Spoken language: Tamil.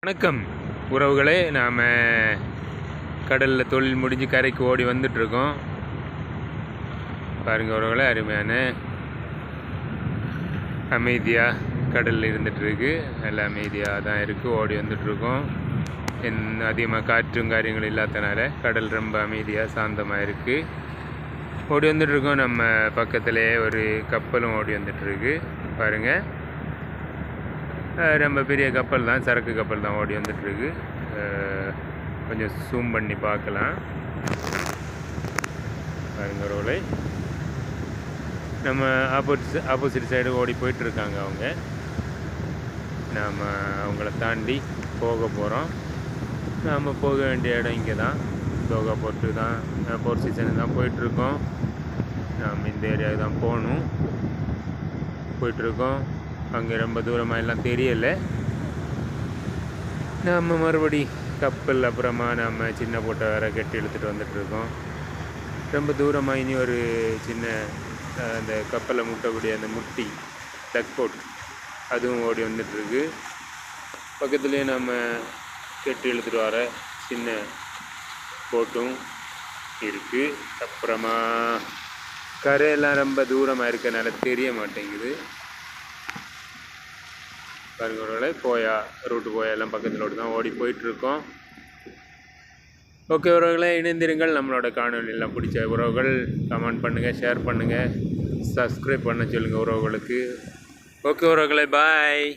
வணக்கம் உறவுகளே, நாம் கடலில் தொழில் முடிஞ்சு கரைக்கு ஓடி வந்துட்டுருக்கோம். பாருங்கள் உறவுகளே, அருமையான அமைதியாக கடலில் இருந்துகிட்ருக்கு. நல்ல அமைதியாக தான் இருக்குது. ஓடி வந்துட்டுருக்கோம். அதிகமாக காற்றும் காரியங்கள் இல்லாதனால கடல் ரொம்ப அமைதியாக சாந்தமாக இருக்குது. ஓடி வந்துட்டுருக்கோம். நம்ம பக்கத்துலேயே ஒரு கப்பலும் ஓடி வந்துட்டுருக்கு. பாருங்கள், ரொம்ப பெரிய கப்பல் தான், சரக்கு கப்பல் தான் ஓடி வந்துட்டுருக்கு. கொஞ்சம் ஜூம் பண்ணி பார்க்கலாம். பாருங்க ரோலை, நம்ம ஆப்போசிட் சைடு ஓடி போயிட்டுருக்காங்க அவங்க. நாம் அவங்கள தாண்டி போக போகிறோம். நாம் போக வேண்டிய இடம் இங்கே தான், தோகா போர்ட்டு தான், போர்ட் சீசனு தான் போயிட்டுருக்கோம். நாம் இந்த ஏரியாவுக்கு தான் போகணும். போயிட்டுருக்கோம். அங்கே ரொம்ப தூரமாக எல்லாம் தெரியலை. நம்ம மறுபடி கப்பல் அப்புறமா நம்ம சின்ன போட்டை வேறு கட்டி இழுத்துட்டு வந்துட்டுருக்கோம். ரொம்ப தூரமாக இனி ஒரு சின்ன அந்த கப்பலை முட்டக்கூடிய அந்த முட்டி டக் போட் அதுவும் ஓடி வந்துட்டுருக்கு. பக்கத்துலேயே நம்ம கட்டி இழுத்துட்டு வர சின்ன போட்டும் இருக்குது. அப்புறமா கரையெல்லாம் ரொம்ப தூரமாக இருக்கனால தெரிய மாட்டேங்குது. பாருங்க, போயா ரூட்டு போயா எல்லாம் பக்கத்தில் ஓடி தான் ஓடி போயிட்டுருக்கோம். ஓகே உறவுகளே, இணைந்திருங்கள். நம்மளோட காணொலியெல்லாம் பிடிச்ச உறவுகள் கமெண்ட் பண்ணுங்கள், ஷேர் பண்ணுங்கள், சப்ஸ்கிரைப் பண்ண சொல்லுங்கள் உறவுகளுக்கு. ஓகே உறவுகளே, பாய்.